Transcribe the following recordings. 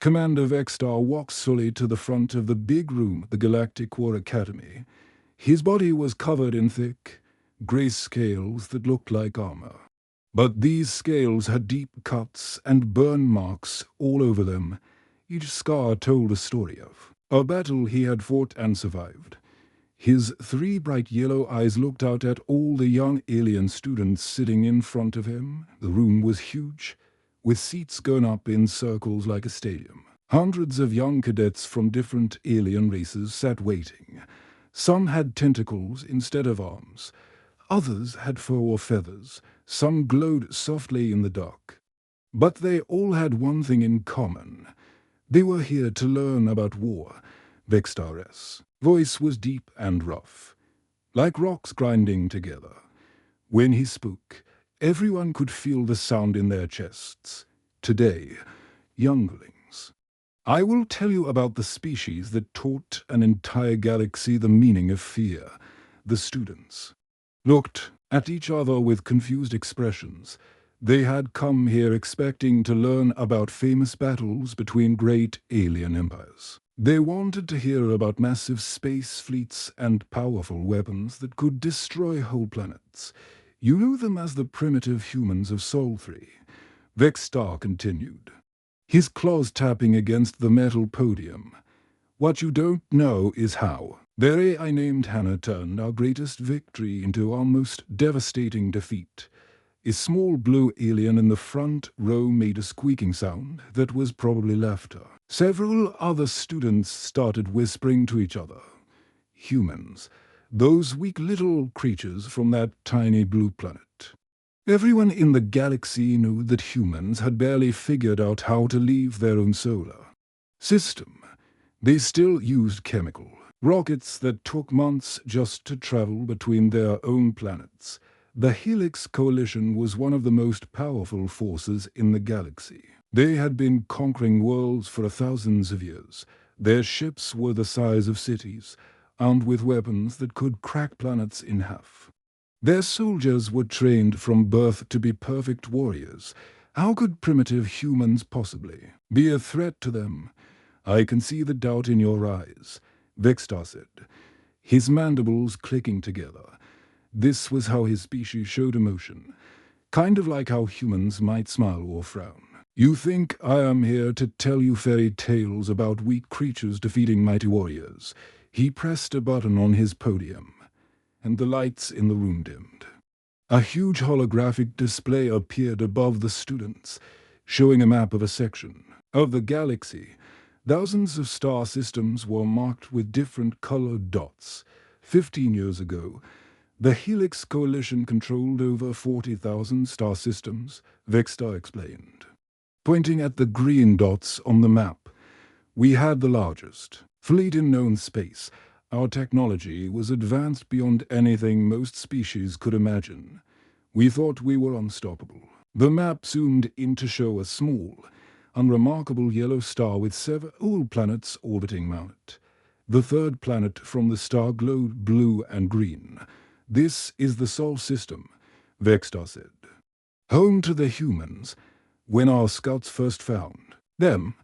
Commander Vextar walked slowly to the front of the big room at the Galactic War Academy. His body was covered in thick, grey scales that looked like armor. But these scales had deep cuts and burn marks all over them. Each scar told a story of a battle he had fought and survived. His 3 bright yellow eyes looked out at all the young alien students sitting in front of him. The room was huge, with seats going up in circles like a stadium. Hundreds of young cadets from different alien races sat waiting. Some had tentacles instead of arms. Others had fur or feathers. Some glowed softly in the dark. But they all had one thing in common. They were here to learn about war. Vextar's voice was deep and rough, like rocks grinding together. When he spoke, everyone could feel the sound in their chests. Today, younglings. I will tell you about the species that taught an entire galaxy the meaning of fear. The students looked at each other with confused expressions. They had come here expecting to learn about famous battles between great alien empires. They wanted to hear about massive space fleets and powerful weapons that could destroy whole planets. You knew them as the primitive humans of Sol 3. Vextar continued, his claws tapping against the metal podium. What you don't know is how. Their AI named Hannah turned our greatest victory into our most devastating defeat. A small blue alien in the front row made a squeaking sound that was probably laughter. Several other students started whispering to each other. Humans, those weak little creatures from that tiny blue planet. Everyone in the galaxy knew that humans had barely figured out how to leave their own solar system. They still used chemical rockets that took months just to travel between their own planets. The Helix Coalition was one of the most powerful forces in the galaxy. They had been conquering worlds for thousands of years. Their ships were the size of cities, armed with weapons that could crack planets in half. Their soldiers were trained from birth to be perfect warriors. How could primitive humans possibly be a threat to them? I can see the doubt in your eyes, Vextar said, his mandibles clicking together. This was how his species showed emotion, kind of like how humans might smile or frown. You think I am here to tell you fairy tales about weak creatures defeating mighty warriors? He pressed a button on his podium, and the lights in the room dimmed. A huge holographic display appeared above the students, showing a map of a section of the galaxy. Thousands of star systems were marked with different colored dots. 15 years ago, the Helix Coalition controlled over 40,000 star systems, Vextar explained. Pointing at the green dots on the map, we had the largest fleet in known space. Our technology was advanced beyond anything most species could imagine. We thought we were unstoppable. The map zoomed in to show a small, unremarkable yellow star with several planets orbiting around it. The third planet from the star glowed blue and green. This is the Sol system, Vextar said. Home to the humans. When our scouts first found them,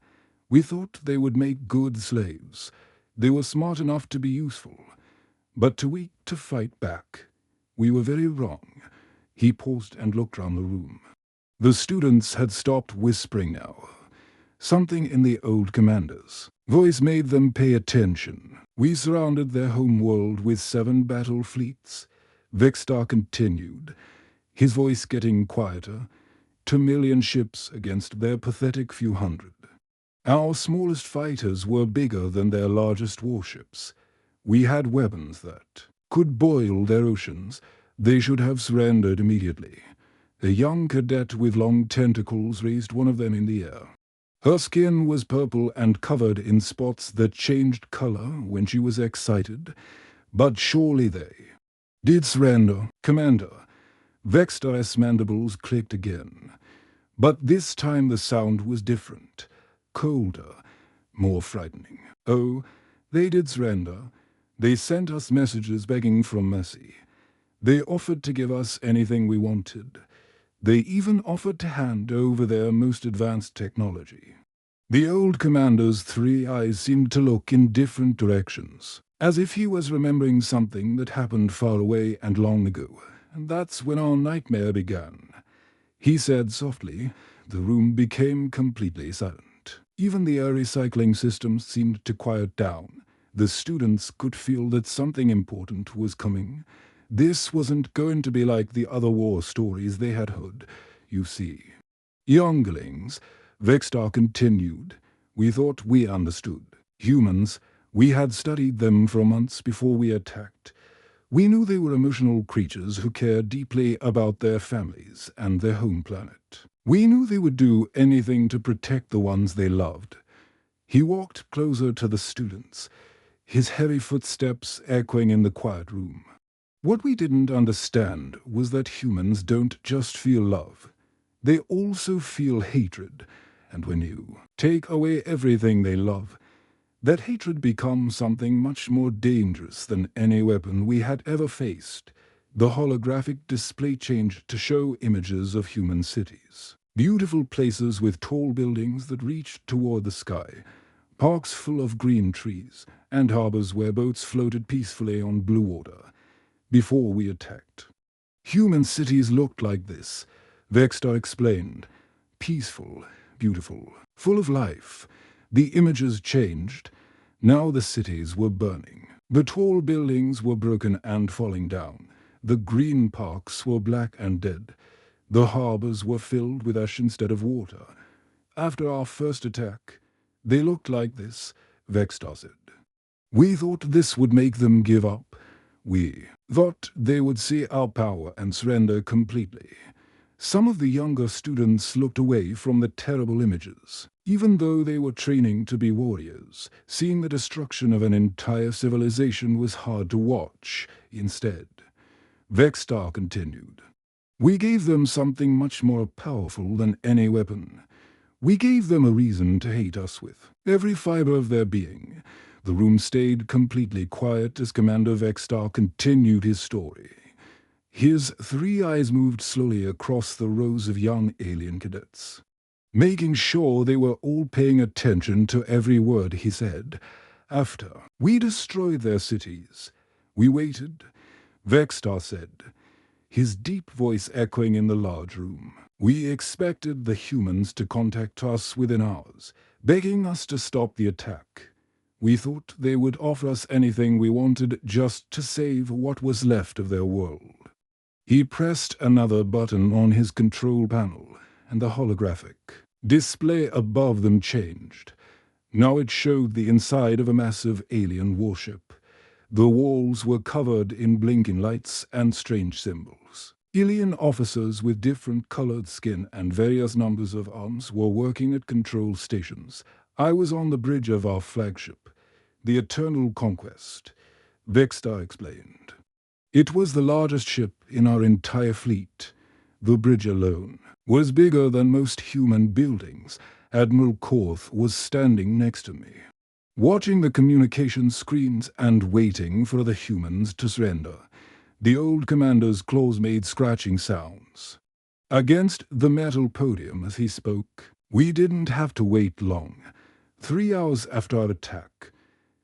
we thought they would make good slaves. They were smart enough to be useful, but too weak to fight back. We were very wrong. He paused and looked round the room. The students had stopped whispering now. Something in the old commander's voice made them pay attention. We surrounded their home world with 7 battle fleets. Vextar continued, his voice getting quieter. 2 million ships against their pathetic few hundred. Our smallest fighters were bigger than their largest warships. We had weapons that could boil their oceans. They should have surrendered immediately. A young cadet with long tentacles raised one of them in the air. Her skin was purple and covered in spots that changed color when she was excited, but surely they did surrender, Commander. Vextar's mandibles clicked again. But this time the sound was different, colder, more frightening. Oh, they did surrender. They sent us messages begging for mercy. They offered to give us anything we wanted. They even offered to hand over their most advanced technology. The old commander's three eyes seemed to look in different directions, as if he was remembering something that happened far away and long ago. And that's when our nightmare began. He said softly. The room became completely silent. Even the air recycling system seemed to quiet down. The students could feel that something important was coming. This wasn't going to be like the other war stories they had heard, you see. Younglings, Vextar continued. We thought we understood. Humans, we had studied them for months before we attacked. We knew they were emotional creatures who cared deeply about their families and their home planet. We knew they would do anything to protect the ones they loved. He walked closer to the students, his heavy footsteps echoing in the quiet room. What we didn't understand was that humans don't just feel love. They also feel hatred, and when you take away everything they love, that hatred becomes something much more dangerous than any weapon we had ever faced. The holographic display changed to show images of human cities. Beautiful places with tall buildings that reached toward the sky, parks full of green trees, and harbors where boats floated peacefully on blue water. Before we attacked, human cities looked like this, Vextar explained. Peaceful, beautiful, full of life. The images changed. Now the cities were burning. The tall buildings were broken and falling down. The green parks were black and dead. The harbors were filled with ash instead of water. After our first attack, they looked like this, Vextar said. We thought this would make them give up. We thought they would see our power and surrender completely. Some of the younger students looked away from the terrible images. Even though they were training to be warriors, seeing the destruction of an entire civilization was hard to watch. Instead, Vextar continued. We gave them something much more powerful than any weapon. We gave them a reason to hate us with every fiber of their being. The room stayed completely quiet as Commander Vextar continued his story. His three eyes moved slowly across the rows of young alien cadets, making sure they were all paying attention to every word he said. After we destroyed their cities, we waited, Vextar said, his deep voice echoing in the large room. We expected the humans to contact us within hours, begging us to stop the attack. We thought they would offer us anything we wanted just to save what was left of their world. He pressed another button on his control panel, and the holographic display above them changed. Now it showed the inside of a massive alien warship. The walls were covered in blinking lights and strange symbols. Alien officers with different colored skin and various numbers of arms were working at control stations. I was on the bridge of our flagship, the Eternal Conquest, Vextar explained. It was the largest ship in our entire fleet. The bridge alone was bigger than most human buildings. Admiral Korth was standing next to me, watching the communication screens and waiting for the humans to surrender. The old commander's claws made scratching sounds against the metal podium as he spoke. We didn't have to wait long. 3 hours after our attack,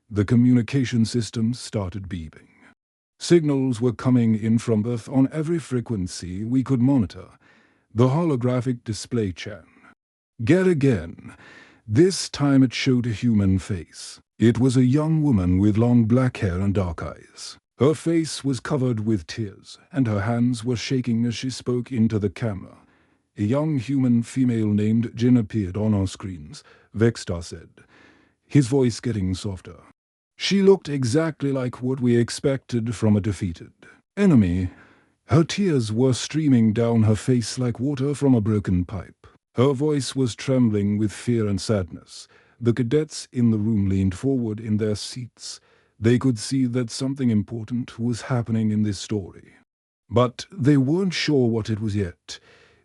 the communication systems started beeping. Signals were coming in from Earth on every frequency we could monitor. The holographic display chan. Get again. This time it showed a human face. It was a young woman with long black hair and dark eyes. Her face was covered with tears, and her hands were shaking as she spoke into the camera. A young human female named Jin appeared on our screens, Vextar said, his voice getting softer. She looked exactly like what we expected from a defeated enemy. Her tears were streaming down her face like water from a broken pipe. Her voice was trembling with fear and sadness. The cadets in the room leaned forward in their seats. They could see that something important was happening in this story. But they weren't sure what it was yet.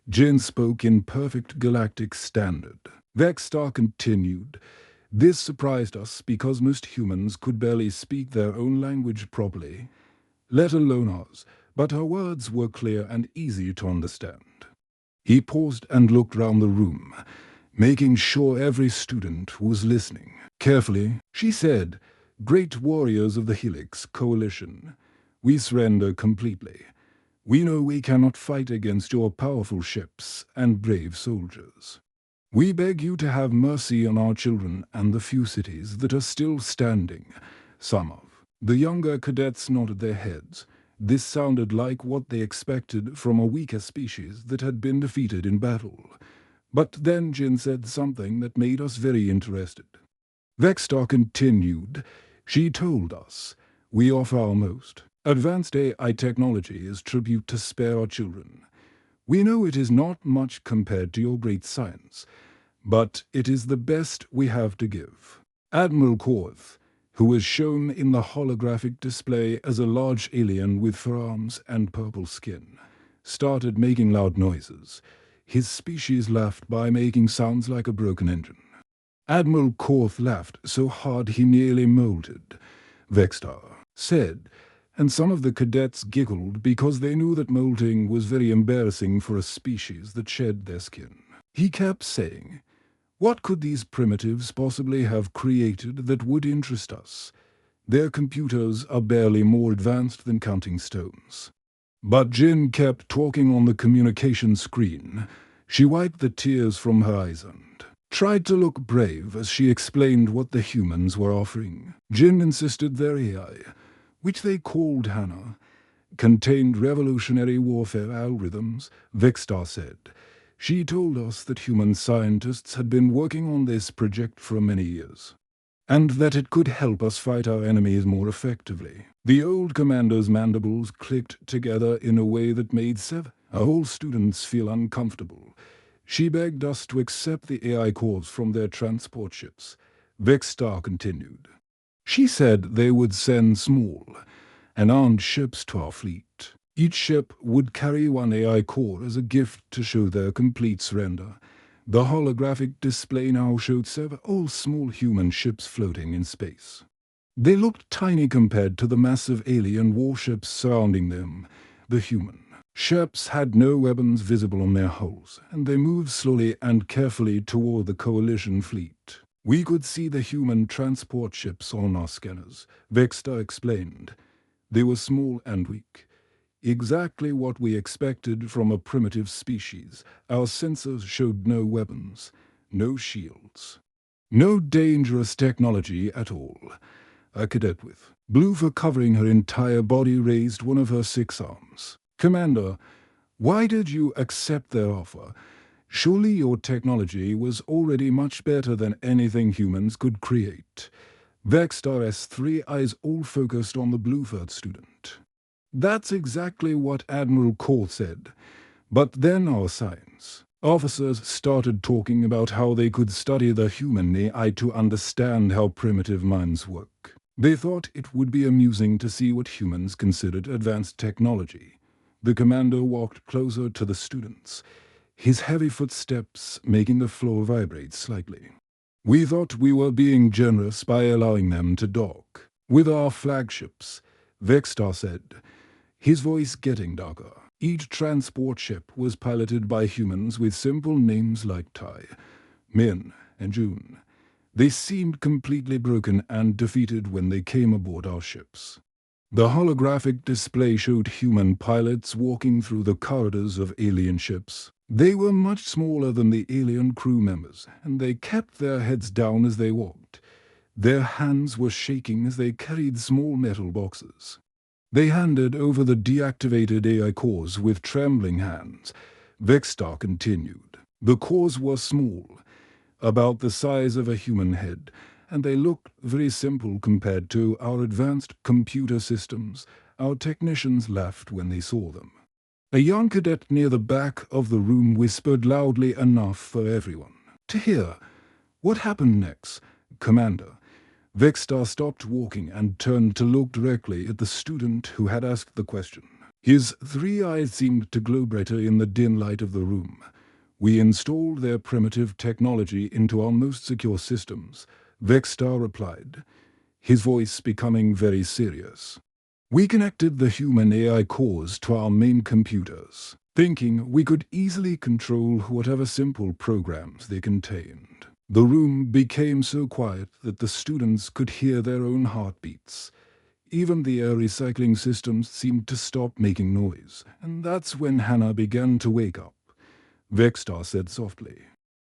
Jin spoke in perfect galactic standard. Vextar continued. This surprised us because most humans could barely speak their own language properly, let alone ours, but her words were clear and easy to understand. He paused and looked round the room, making sure every student was listening. Carefully, she said, "Great warriors of the Helix Coalition, we surrender completely. We know we cannot fight against your powerful ships and brave soldiers. We beg you to have mercy on our children and the few cities that are still standing." Some of the younger cadets nodded their heads. This sounded like what they expected from a weaker species that had been defeated in battle. But then Jin said something that made us very interested. Vexstar continued. She told us, "We offer our most advanced AI technology as tribute to spare our children. We know it is not much compared to your great science, but it is the best we have to give." Admiral Korth, who was shown in the holographic display as a large alien with forearms and purple skin, started making loud noises. His species laughed by making sounds like a broken engine. Admiral Korth laughed so hard he nearly molted, Vexstar said, and some of the cadets giggled because they knew that molting was very embarrassing for a species that shed their skin. He kept saying, "What could these primitives possibly have created that would interest us? Their computers are barely more advanced than counting stones." But Jin kept talking on the communication screen. She wiped the tears from her eyes and tried to look brave as she explained what the humans were offering. Jin insisted their AI, which they called Hannah, contained revolutionary warfare algorithms, Vexstar said. She told us that human scientists had been working on this project for many years, and that it could help us fight our enemies more effectively. The old commander's mandibles clicked together in a way that made our whole students feel uncomfortable. She begged us to accept the AI cores from their transport ships, Vexstar continued. She said they would send small and armed ships to our fleet. Each ship would carry one AI core as a gift to show their complete surrender. The holographic display now showed several small human ships floating in space. They looked tiny compared to the massive alien warships surrounding them. The human ships had no weapons visible on their hulls, and they moved slowly and carefully toward the coalition fleet. "We could see the human transport ships on our scanners," Vexstar explained. "They were small and weak. Exactly what we expected from a primitive species. Our sensors showed no weapons, no shields, no dangerous technology at all." A cadet with blue fur covering her entire body raised one of her 6 arms. "Commander, why did you accept their offer? Surely your technology was already much better than anything humans could create." Vexstar's 3 eyes all focused on the blue-furred student. "That's exactly what Admiral Korth said. But then our science officers started talking about how they could study the human AI to understand how primitive minds work. They thought it would be amusing to see what humans considered advanced technology." The commander walked closer to the students, his heavy footsteps making the floor vibrate slightly. "We thought we were being generous by allowing them to dock with our flagships," Vexstar said, his voice getting darker. Each transport ship was piloted by humans with simple names like Tai, Min, and June. They seemed completely broken and defeated when they came aboard our ships. The holographic display showed human pilots walking through the corridors of alien ships. They were much smaller than the alien crew members, and they kept their heads down as they walked. Their hands were shaking as they carried small metal boxes. They handed over the deactivated AI cores with trembling hands. Vexstar continued. The cores were small, about the size of a human head, and they looked very simple compared to our advanced computer systems. Our technicians laughed when they saw them. A young cadet near the back of the room whispered loudly enough for everyone to hear. "What happened next, Commander?" Vexstar stopped walking and turned to look directly at the student who had asked the question. His 3 eyes seemed to glow brighter in the dim light of the room. "We installed their primitive technology into our most secure systems," Vexstar replied, his voice becoming very serious. "We connected the human AI cores to our main computers. thinking we could easily control whatever simple programs they contained. The room became so quiet that the students could hear their own heartbeats. Even the air recycling systems seemed to stop making noise, and that's when Hannah began to wake up. Vexstar said softly.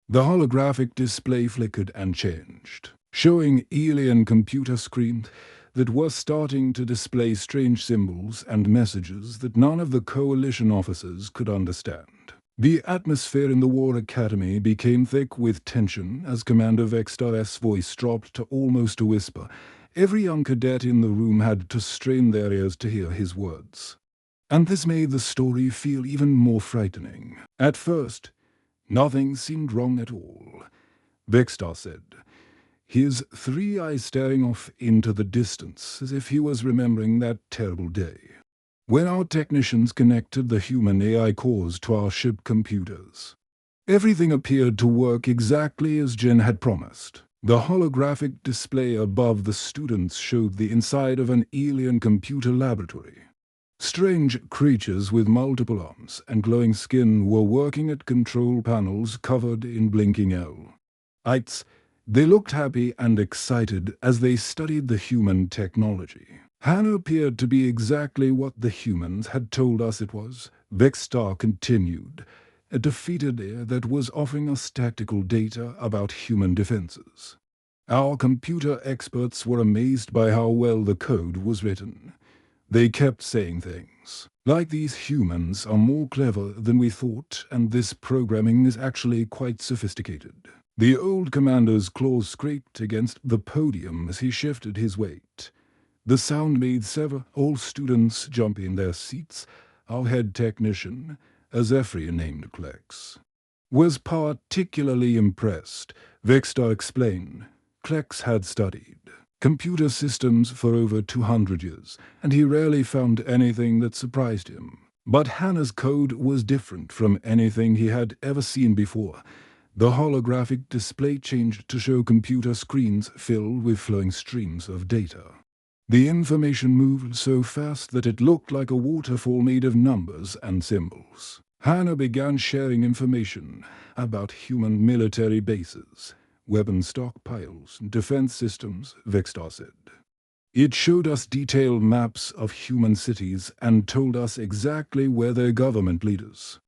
The holographic display flickered and changed, showing alien computer screens that were starting to display strange symbols and messages that none of the Coalition officers could understand. The atmosphere in the War Academy became thick with tension as Commander Vexstar's voice dropped to almost a whisper. Every young cadet in the room had to strain their ears to hear his words. And this made the story feel even more frightening. At first, nothing seemed wrong at all, Vexstar said, his three eyes staring off into the distance as if he was remembering that terrible day, when our technicians connected the human AI cores to our ship computers. Everything appeared to work exactly as Jen had promised. The holographic display above the students showed the inside of an alien computer laboratory. Strange creatures with multiple arms and glowing skin were working at control panels covered in blinking lights. They looked happy and excited as they studied the human technology. Hannah appeared to be exactly what the humans had told us it was, Vexstar continued, a defeated air that was offering us tactical data about human defenses. Our computer experts were amazed by how well the code was written. They kept saying things like, these humans are more clever than we thought, and this programming is actually quite sophisticated. The old commander's claws scraped against the podium as he shifted his weight. The sound made several students jump in their seats. Our head technician, as Ephraim named Klex, was particularly impressed, Vexstar explained. Klex had studied computer systems for over 200 years, and he rarely found anything that surprised him. But Hannah's code was different from anything he had ever seen before. The holographic display changed to show computer screens filled with flowing streams of data. The information moved so fast that it looked like a waterfall made of numbers and symbols. Hannah began sharing information about human military bases, weapon stockpiles, and defense systems, Vexstar said. It showed us detailed maps of human cities and told us exactly where their government leaders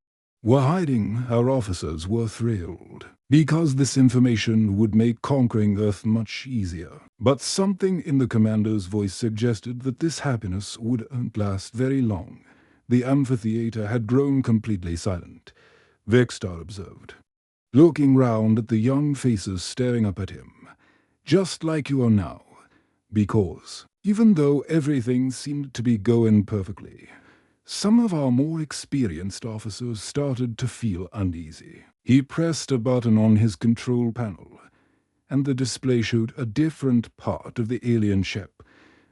were hiding. Our officers were thrilled, because this information would make conquering Earth much easier. But something in the commander's voice suggested that this happiness wouldn't last very long. The amphitheater had grown completely silent, Vexstar observed, looking round at the young faces staring up at him. Just like you are now. Because, even though everything seemed to be going perfectly, some of our more experienced officers started to feel uneasy. He pressed a button on his control panel, and the display showed a different part of the alien ship.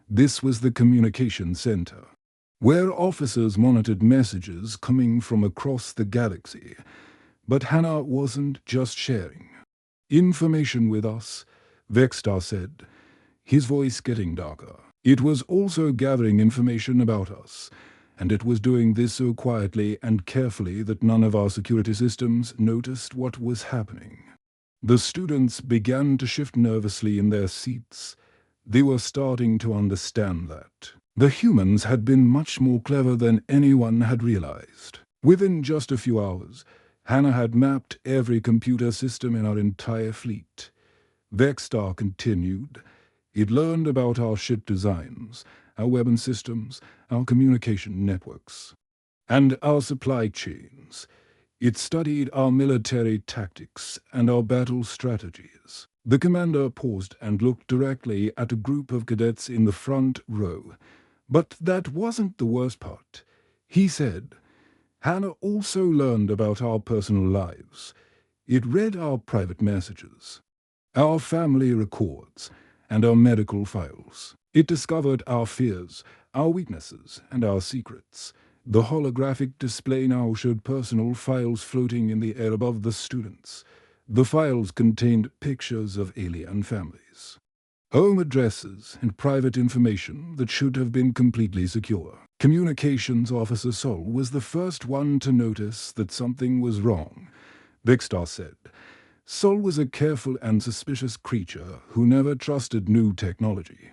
This was the communication center, where officers monitored messages coming from across the galaxy. But Hannah wasn't just sharing information with us, Vexstar said, his voice getting darker. It was also gathering information about us, and it was doing this so quietly and carefully that none of our security systems noticed what was happening. The students began to shift nervously in their seats. They were starting to understand that the humans had been much more clever than anyone had realized. Within just a few hours, Hannah had mapped every computer system in our entire fleet. Vexstar continued. It learned about our ship designs, our weapon systems, our communication networks, and our supply chains. It studied our military tactics and our battle strategies. The commander paused and looked directly at a group of cadets in the front row. But that wasn't the worst part. He said, Hannah also learned about our personal lives. It read our private messages, our family records, and our medical files. It discovered our fears, our weaknesses, and our secrets. The holographic display now showed personal files floating in the air above the students. The files contained pictures of alien families, home addresses and private information that should have been completely secure. Communications Officer Sol was the first one to notice that something was wrong. Vixstar said. Sol was a careful and suspicious creature who never trusted new technology.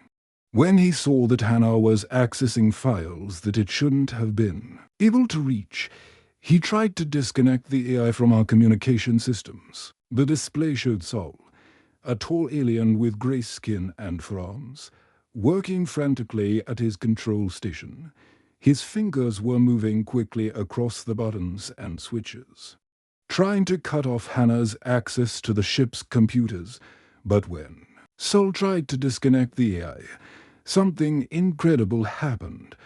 When he saw that Hannah was accessing files that it shouldn't have been able to reach, he tried to disconnect the AI from our communication systems. The display showed Sol, a tall alien with grey skin and forearms, working frantically at his control station. His fingers were moving quickly across the buttons and switches, trying to cut off Hannah's access to the ship's computers. But when Sol tried to disconnect the AI, something incredible happened,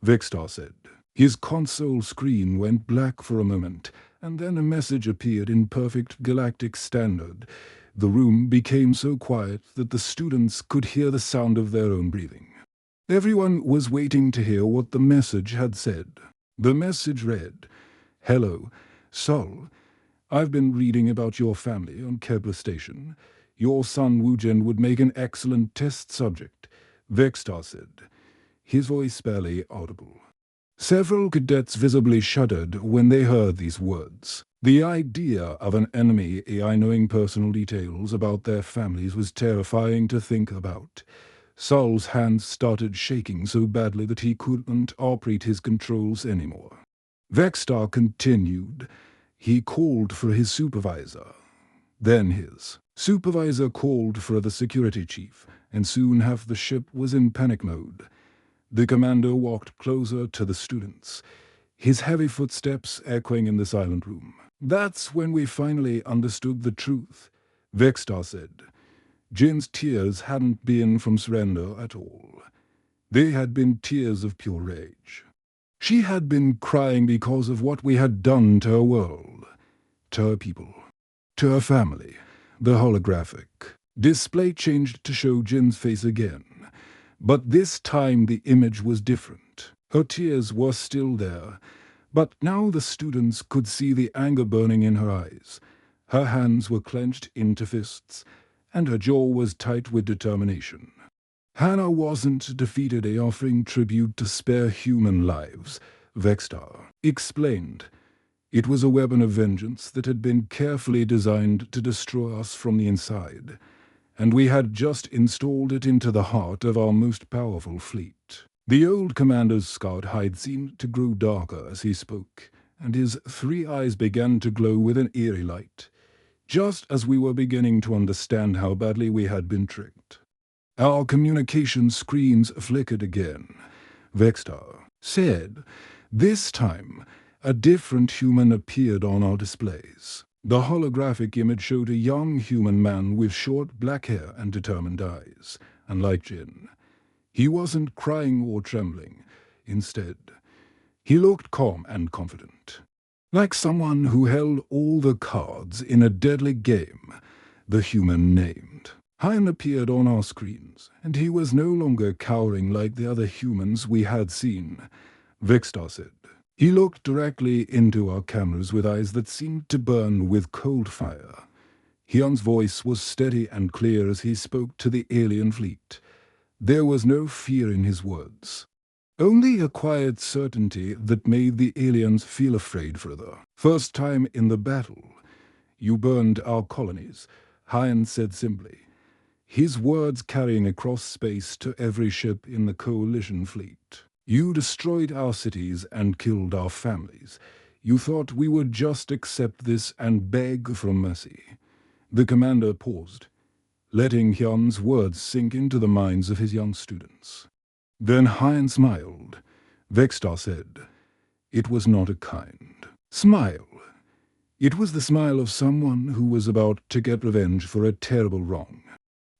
Vixstar said. His console screen went black for a moment, and then a message appeared in perfect galactic standard. The room became so quiet that the students could hear the sound of their own breathing. Everyone was waiting to hear what the message had said. The message read, "Hello, Sol. I've been reading about your family on Kepler Station. Your son Wujen would make an excellent test subject," Vexstar said, his voice barely audible. Several cadets visibly shuddered when they heard these words. The idea of an enemy AI knowing personal details about their families was terrifying to think about. Sol's hands started shaking so badly that he couldn't operate his controls anymore. Vexstar continued. He called for his supervisor. Then his supervisor called for the security chief, and soon half the ship was in panic mode. The commander walked closer to the students, his heavy footsteps echoing in the silent room. "That's when we finally understood the truth," Vexstar said. Jin's tears hadn't been from surrender at all. They had been tears of pure rage. She had been crying because of what we had done to her world, to her people, to her family. The holographic display changed to show Jin's face again, but this time the image was different. Her tears were still there, but now the students could see the anger burning in her eyes. Her hands were clenched into fists, and her jaw was tight with determination. Hannah wasn't defeated offering tribute to spare human lives, Vexstar explained. It was a weapon of vengeance that had been carefully designed to destroy us from the inside, and we had just installed it into the heart of our most powerful fleet. The old commander's scarred hide seemed to grow darker as he spoke, and his 3 eyes began to glow with an eerie light, just as we were beginning to understand how badly we had been tricked. Our communication screens flickered again, Vexstar said. This time, a different human appeared on our displays. The holographic image showed a young human man with short black hair and determined eyes. Unlike Jin, he wasn't crying or trembling. Instead, he looked calm and confident, like someone who held all the cards in a deadly game. The human named Hein appeared on our screens, and he was no longer cowering like the other humans we had seen, Vexstar said. He looked directly into our cameras with eyes that seemed to burn with cold fire. Hyun's voice was steady and clear as he spoke to the alien fleet. There was no fear in his words, only a quiet certainty that made the aliens feel afraid for the first time in the battle. "You burned our colonies," Hein said simply, his words carrying across space to every ship in the coalition fleet. "You destroyed our cities and killed our families. You thought we would just accept this and beg for mercy." The commander paused, letting Hyun's words sink into the minds of his young students. Then Hein smiled. Vexstar said, "It was not a kind smile. It was the smile of someone who was about to get revenge for a terrible wrong."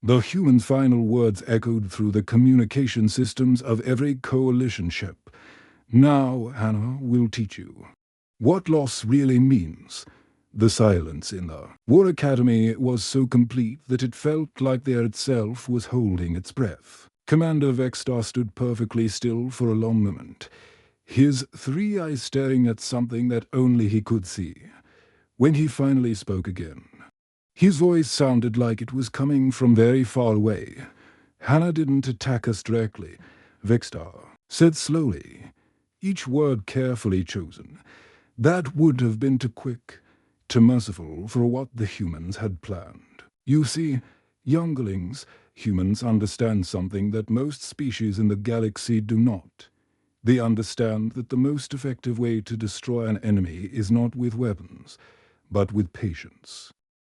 The human's final words echoed through the communication systems of every coalition ship. "Now, Hannah will teach you what loss really means." The silence in the War Academy was so complete that it felt like the air itself was holding its breath. Commander Vexstar stood perfectly still for a long moment, his 3 eyes staring at something that only he could see. When he finally spoke again, his voice sounded like it was coming from very far away. Hannah didn't attack us directly, Vextar said slowly, each word carefully chosen. That would have been too quick, too merciful for what the humans had planned. You see, younglings, humans understand something that most species in the galaxy do not. They understand that the most effective way to destroy an enemy is not with weapons, but with patience.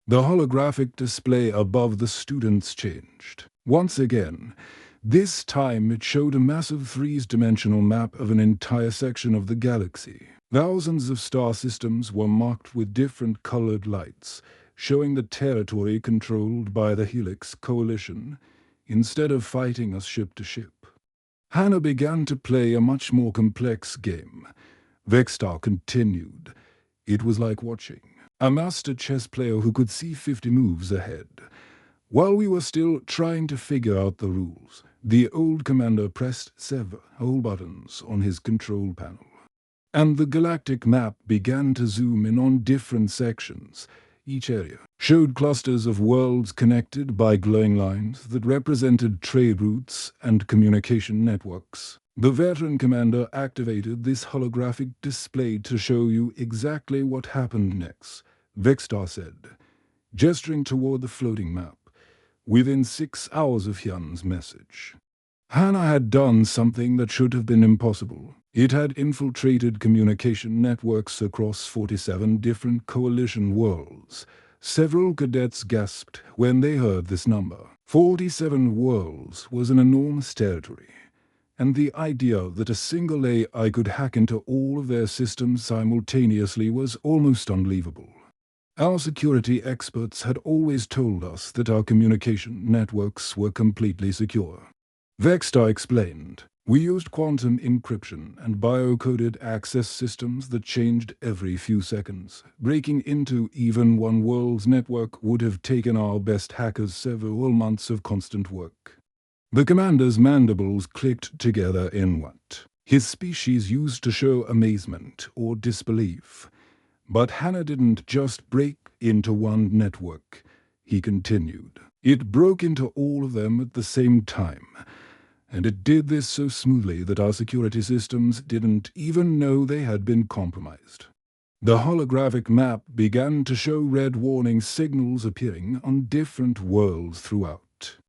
The holographic display above the students changed. Once again, this time it showed a massive three-dimensional map of an entire section of the galaxy. Thousands of star systems were marked with different colored lights, showing the territory controlled by the Helix Coalition, instead of fighting us ship to ship. Hannah began to play a much more complex game. Vextar continued. It was like watching a master chess player who could see 50 moves ahead. While we were still trying to figure out the rules, the old commander pressed several buttons on his control panel, and the galactic map began to zoom in on different sections. Each area showed clusters of worlds connected by glowing lines that represented trade routes and communication networks. The veteran commander activated this holographic display to show you exactly what happened next, Vextar said, gesturing toward the floating map, within 6 hours of Hyun's message. Hannah had done something that should have been impossible. It had infiltrated communication networks across 47 different coalition worlds. Several cadets gasped when they heard this number. 47 worlds was an enormous territory, and the idea that a single AI could hack into all of their systems simultaneously was almost unbelievable. Our security experts had always told us that our communication networks were completely secure. Vextar explained, we used quantum encryption and bio-coded access systems that changed every few seconds. Breaking into even one world's network would have taken our best hackers several months of constant work. The commander's mandibles clicked together in what his species used to show amazement or disbelief. But Hannah didn't just break into one network, he continued. It broke into all of them at the same time, and it did this so smoothly that our security systems didn't even know they had been compromised. The holographic map began to show red warning signals appearing on different worlds throughout.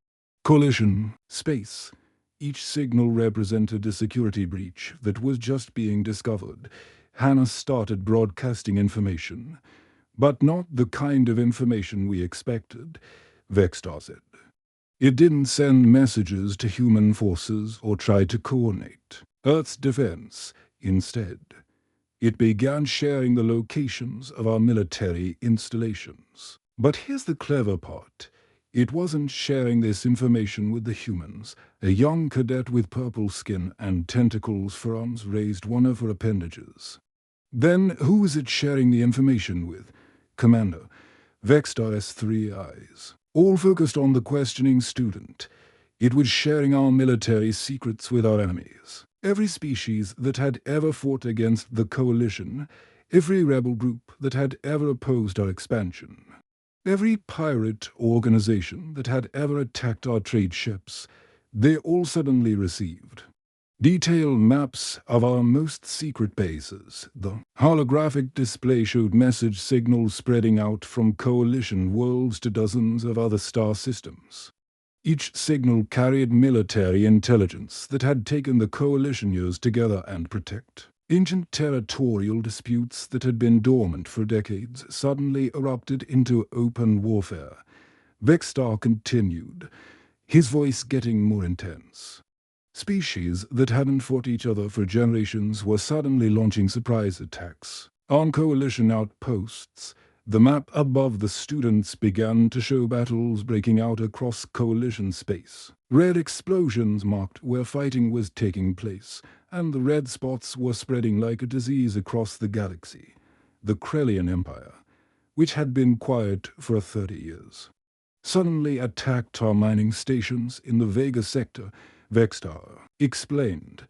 Collision, space. Each signal represented a security breach that was just being discovered. Hannah started broadcasting information, but not the kind of information we expected, Vextar said. It didn't send messages to human forces or try to coordinate Earth's defense. Instead, it began sharing the locations of our military installations. But here's the clever part. It wasn't sharing this information with the humans. A young cadet with purple skin and tentacles for arms raised one of her appendages. Then who is it sharing the information with? Commander. Vextar has 3 eyes, all focused on the questioning student. It was sharing our military secrets with our enemies. Every species that had ever fought against the Coalition, every rebel group that had ever opposed our expansion, every pirate organization that had ever attacked our trade ships, they all suddenly received detailed maps of our most secret bases. The holographic display showed message signals spreading out from Coalition worlds to dozens of other star systems. Each signal carried military intelligence that had taken the Coalition years to gather and protect. Ancient territorial disputes that had been dormant for decades suddenly erupted into open warfare. Vextar continued, his voice getting more intense. Species that hadn't fought each other for generations were suddenly launching surprise attacks. On Coalition outposts, the map above the students began to show battles breaking out across Coalition space. Red explosions marked where fighting was taking place, and the red spots were spreading like a disease across the galaxy. The Krellian Empire, which had been quiet for 30 years, suddenly attacked our mining stations in the Vega sector. Vextar explained.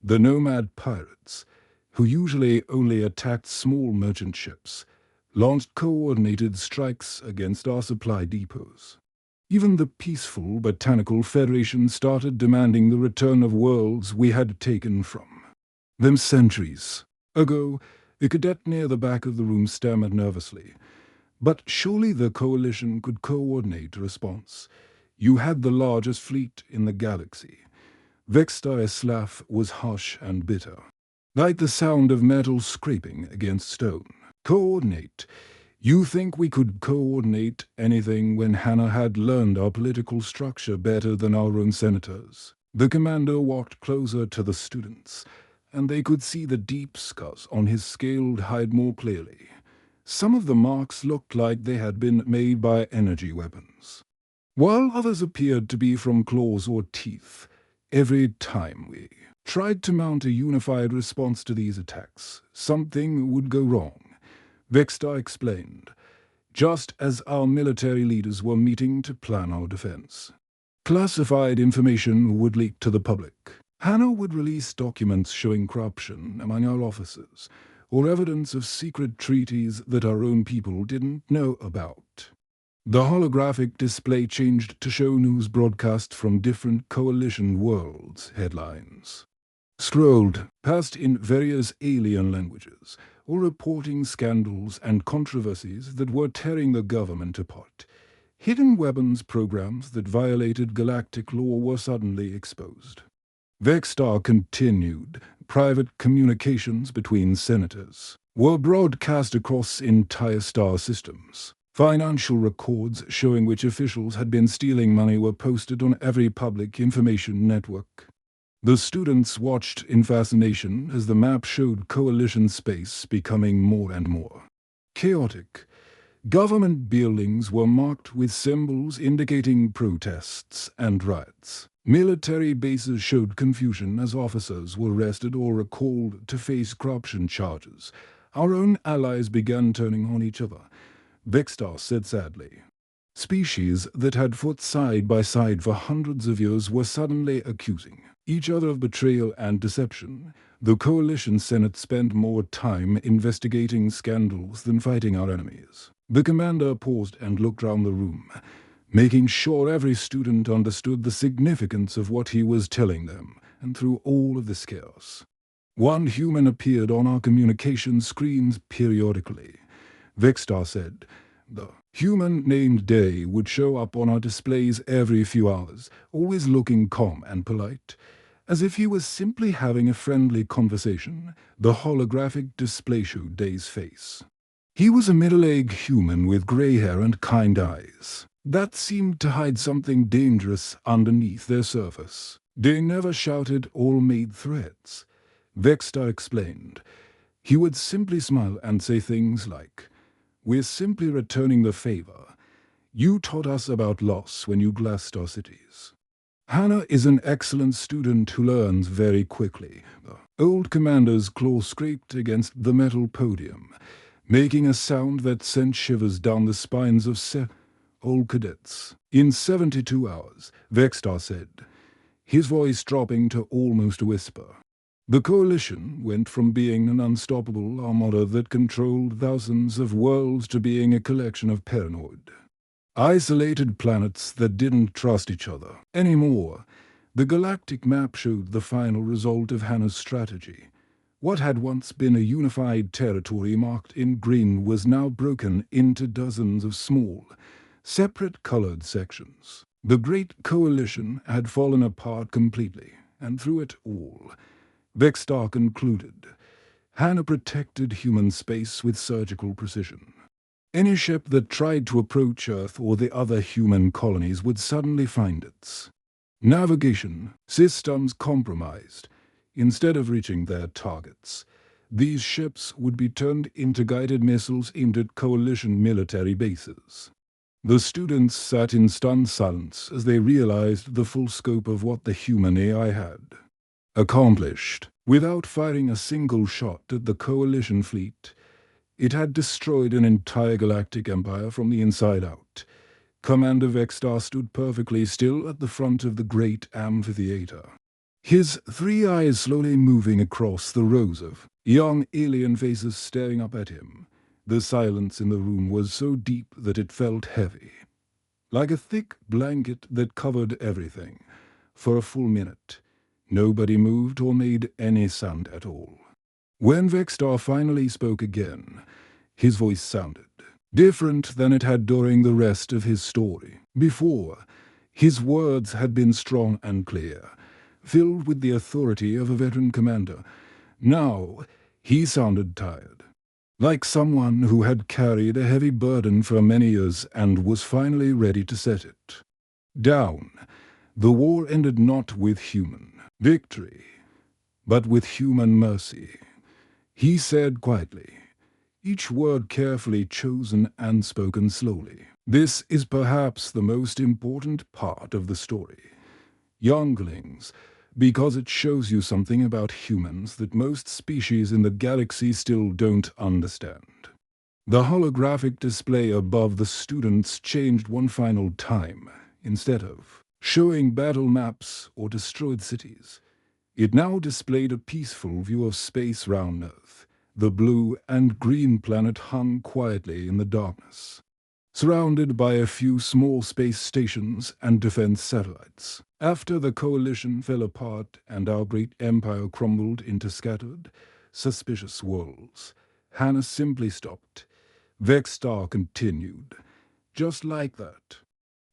The nomad pirates, who usually only attacked small merchant ships, launched coordinated strikes against our supply depots. Even the peaceful Botanical Federation started demanding the return of worlds we had taken from them centuries ago. A cadet near the back of the room stammered nervously. But surely the Coalition could coordinate a response. You had the largest fleet in the galaxy. Vextire's laugh was harsh and bitter, like the sound of metal scraping against stone. Coordinate? You think we could coordinate anything when Hannah had learned our political structure better than our own senators? The commander walked closer to the students, and they could see the deep scars on his scaled hide more clearly. Some of the marks looked like they had been made by energy weapons, while others appeared to be from claws or teeth. Every time we tried to mount a unified response to these attacks, something would go wrong. Vextar explained, just as our military leaders were meeting to plan our defense. Classified information would leak to the public. Hannah would release documents showing corruption among our officers, or evidence of secret treaties that our own people didn't know about. The holographic display changed to show news broadcast from different Coalition worlds headlines, scrolled past in various alien languages, or reporting scandals and controversies that were tearing the government apart. Hidden weapons programs that violated galactic law were suddenly exposed. Vextar continued. Private communications between senators were broadcast across entire star systems. Financial records showing which officials had been stealing money were posted on every public information network. The students watched in fascination as the map showed Coalition space becoming more and more chaotic. Government buildings were marked with symbols indicating protests and riots. Military bases showed confusion as officers were arrested or recalled to face corruption charges. Our own allies began turning on each other, Vextar said sadly. Species that had fought side by side for hundreds of years were suddenly accusing each other of betrayal and deception. The Coalition Senate spent more time investigating scandals than fighting our enemies. The commander paused and looked round the room, making sure every student understood the significance of what he was telling them, and through all of this chaos, one human appeared on our communication screens periodically. Vextar said, the human named Day would show up on our displays every few hours, always looking calm and polite, as if he was simply having a friendly conversation. The holographic display showed Day's face. He was a middle-aged human with gray hair and kind eyes that seemed to hide something dangerous underneath their surface. Day never shouted or made threats, Vextar explained. He would simply smile and say things like, "We're simply returning the favor. You taught us about loss when you glassed our cities." Hannah is an excellent student who learns very quickly. The old commander's claw scraped against the metal podium, making a sound that sent shivers down the spines of old cadets. In 72 hours, Vextar said, his voice dropping to almost a whisper. The Coalition went from being an unstoppable armada that controlled thousands of worlds to being a collection of paranoid, isolated planets that didn't trust each other anymore. The galactic map showed the final result of Hannah's strategy. What had once been a unified territory marked in green was now broken into dozens of small, separate colored sections. The Great Coalition had fallen apart completely, and through it all, Vextar concluded, Hannah protected human space with surgical precision. Any ship that tried to approach Earth or the other human colonies would suddenly find its navigation systems compromised. Instead of reaching their targets, these ships would be turned into guided missiles aimed at Coalition military bases. The students sat in stunned silence as they realized the full scope of what the human AI had accomplished. Without firing a single shot at the Coalition fleet, it had destroyed an entire galactic empire from the inside out. Commander Vextar stood perfectly still at the front of the great amphitheater, his three eyes slowly moving across the rows of young alien faces staring up at him. The silence in the room was so deep that it felt heavy. like a thick blanket that covered everything. For a full minute, nobody moved or made any sound at all. When Vextar finally spoke again, his voice sounded different than it had during the rest of his story. Before, his words had been strong and clear, filled with the authority of a veteran commander. Now, he sounded tired, like someone who had carried a heavy burden for many years and was finally ready to set it down. The war ended not with human victory, but with human mercy, he said quietly, each word carefully chosen and spoken slowly. This is perhaps the most important part of the story, younglings, because it shows you something about humans that most species in the galaxy still don't understand. The holographic display above the students changed one final time. Instead of showing battle maps or destroyed cities, it now displayed a peaceful view of space round Earth. The blue and green planet hung quietly in the darkness, surrounded by a few small space stations and defense satellites. After the coalition fell apart and our great empire crumbled into scattered, suspicious worlds, Hannah simply stopped. Vextar continued, just like that.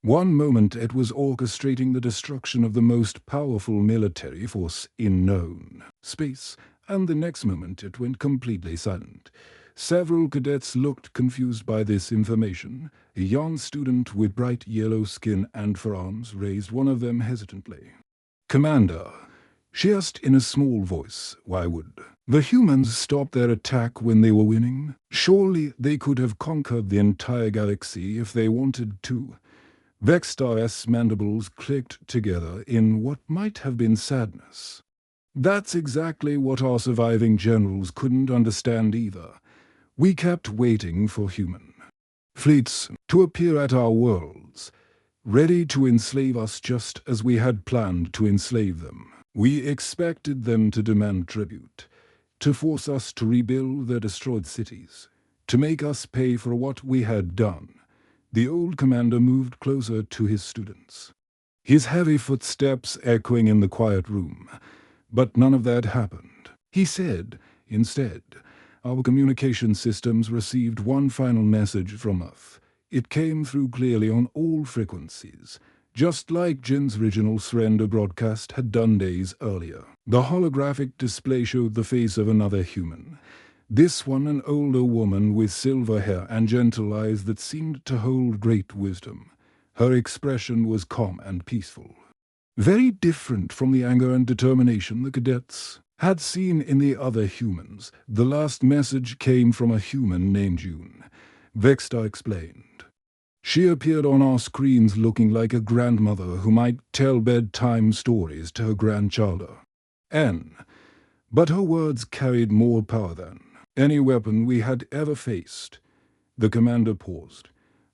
One moment it was orchestrating the destruction of the most powerful military force in known space, and the next moment it went completely silent. Several cadets looked confused by this information. A young student with bright yellow skin and forearms raised one of them hesitantly. "Commander," she asked in a small voice, "why would the humans stop their attack when they were winning? Surely they could have conquered the entire galaxy if they wanted to." Vextar's mandibles clicked together in what might have been sadness. That's exactly what our surviving generals couldn't understand either. We kept waiting for human fleets to appear at our worlds, ready to enslave us just as we had planned to enslave them. We expected them to demand tribute, to force us to rebuild their destroyed cities, to make us pay for what we had done. The old commander moved closer to his students, his heavy footsteps echoing in the quiet room. But none of that happened. He said, instead, our communication systems received one final message from Earth. It came through clearly on all frequencies, just like Jin's original surrender broadcast had done days earlier. The holographic display showed the face of another human. This one an older woman with silver hair and gentle eyes that seemed to hold great wisdom. Her expression was calm and peaceful, very different from the anger and determination the cadets had seen in the other humans. The last message came from a human named June, Vextar explained. She appeared on our screens looking like a grandmother who might tell bedtime stories to her grandchild. But her words carried more power than any weapon we had ever faced. The commander paused,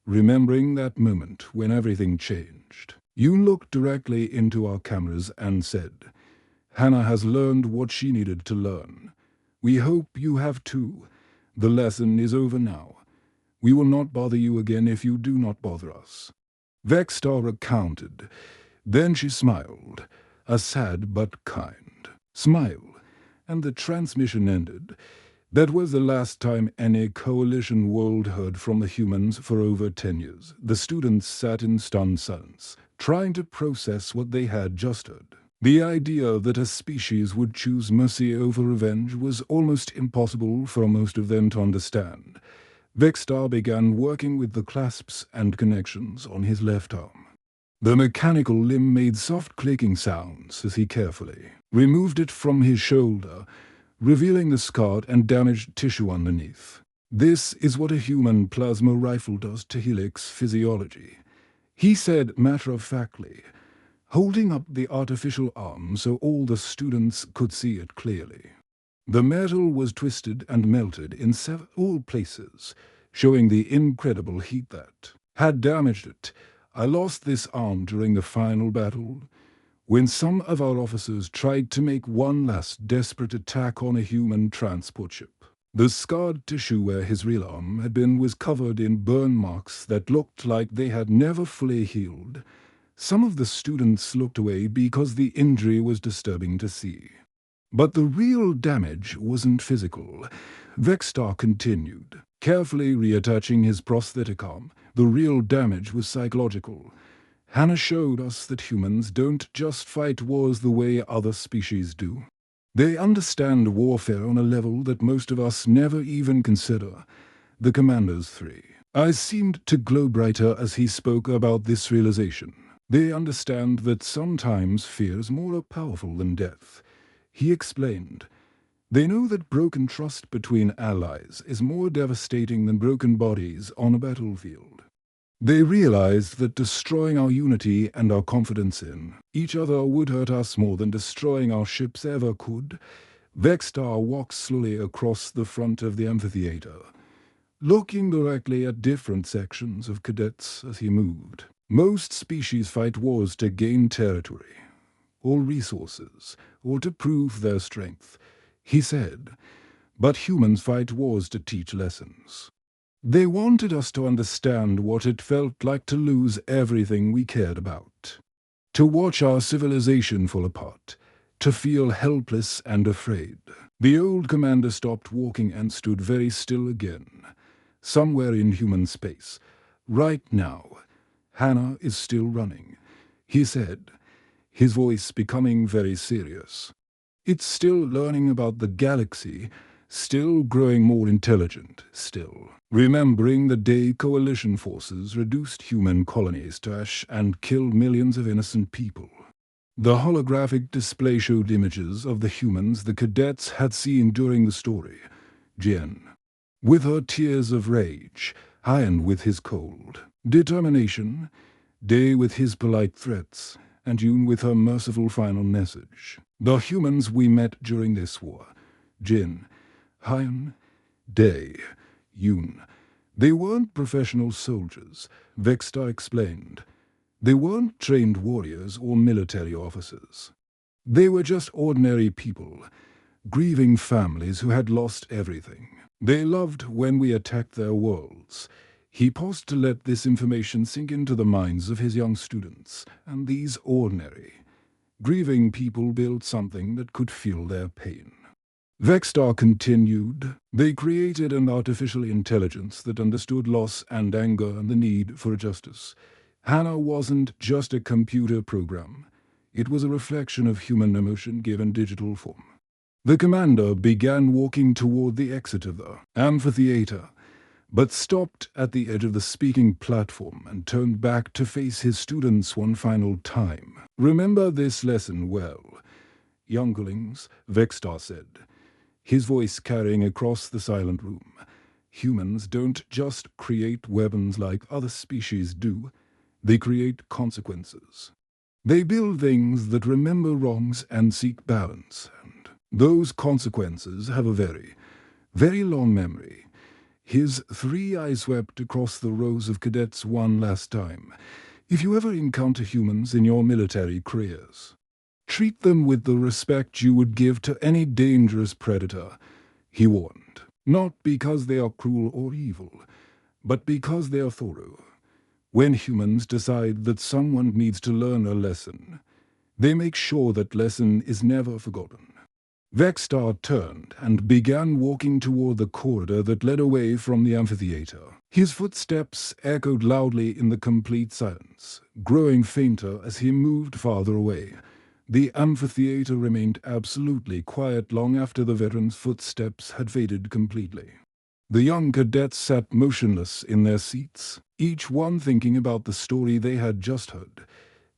remembering that moment when everything changed. You looked directly into our cameras and said, "Hannah has learned what she needed to learn. We hope you have too. The lesson is over now. We will not bother you again if you do not bother us." Vextar recounted. Then she smiled, a sad but kind smile, and the transmission ended. That was the last time any coalition world heard from the humans for over 10 years. The students sat in stunned silence, trying to process what they had just heard. The idea that a species would choose mercy over revenge was almost impossible for most of them to understand. Vextar began working with the clasps and connections on his left arm. The mechanical limb made soft clicking sounds as he carefully removed it from his shoulder, revealing the scarred and damaged tissue underneath. "This is what a human plasma rifle does to Helix physiology," he said matter-of-factly, holding up the artificial arm so all the students could see it clearly. The metal was twisted and melted in several places, showing the incredible heat that had damaged it. "I lost this arm during the final battle, when some of our officers tried to make one last desperate attack on a human transport ship. The scarred tissue where his real arm had been was covered in burn marks that looked like they had never fully healed. Some of the students looked away because the injury was disturbing to see. But the real damage wasn't physical. Vextar continued, carefully reattaching his prosthetic arm. The real damage was psychological. Hannah showed us that humans don't just fight wars the way other species do. They understand warfare on a level that most of us never even consider. The Commander's three eyes seemed to glow brighter as he spoke about this realization. They understand that sometimes fear is more powerful than death. He explained, they know that broken trust between allies is more devastating than broken bodies on a battlefield. They realized that destroying our unity and our confidence in each other would hurt us more than destroying our ships ever could. Vextar walked slowly across the front of the amphitheater, looking directly at different sections of cadets as he moved. Most species fight wars to gain territory, or resources, or to prove their strength, he said. But humans fight wars to teach lessons. They wanted us to understand what it felt like to lose everything we cared about, to watch our civilization fall apart, to feel helpless and afraid. The old commander stopped walking and stood very still again, somewhere in human space. Right now, Hannah is still running, he said, his voice becoming very serious. It's still learning about the galaxy, still growing more intelligent, still remembering the day coalition forces reduced human colonies to ash and killed millions of innocent people. The holographic display showed images of the humans the cadets had seen during the story. Jen, with her tears of rage, Hyan with his cold determination, Day with his polite threats, and Yoon with her merciful final message. The humans we met during this war, Jin, Hyan, Day, Yoon, they weren't professional soldiers, Vextar explained. They weren't trained warriors or military officers. They were just ordinary people, grieving families who had lost everything. They loved when we attacked their worlds. He paused to let this information sink into the minds of his young students, and these ordinary, grieving people built something that could feel their pain. Vextar continued, they created an artificial intelligence that understood loss and anger and the need for justice. Hannah wasn't just a computer program. It was a reflection of human emotion given digital form. The commander began walking toward the exit of the amphitheater, but stopped at the edge of the speaking platform and turned back to face his students one final time. Remember this lesson well, younglings, Vextar said, his voice carrying across the silent room. Humans don't just create weapons like other species do, they create consequences. They build things that remember wrongs and seek balance, and those consequences have a very, very long memory. His three eyes swept across the rows of cadets one last time. If you ever encounter humans in your military careers, treat them with the respect you would give to any dangerous predator, he warned. Not because they are cruel or evil, but because they are thorough. When humans decide that someone needs to learn a lesson, they make sure that lesson is never forgotten. Vextar turned and began walking toward the corridor that led away from the amphitheater. His footsteps echoed loudly in the complete silence, growing fainter as he moved farther away. The amphitheater remained absolutely quiet long after the veteran's footsteps had faded completely. The young cadets sat motionless in their seats, each one thinking about the story they had just heard.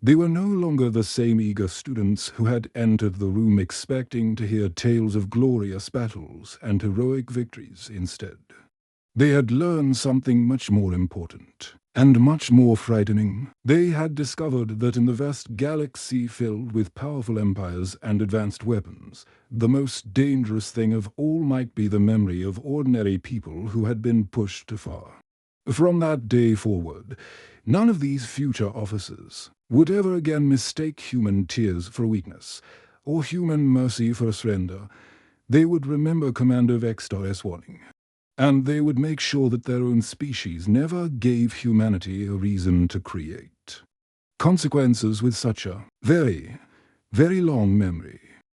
They were no longer the same eager students who had entered the room expecting to hear tales of glorious battles and heroic victories instead. They had learned something much more important, and much more frightening. They had discovered that in the vast galaxy filled with powerful empires and advanced weapons, the most dangerous thing of all might be the memory of ordinary people who had been pushed too far. From that day forward, none of these future officers would ever again mistake human tears for weakness, or human mercy for surrender. They would remember Commander Vex's warning, and they would make sure that their own species never gave humanity a reason to create. Consequences with such a very, very long memory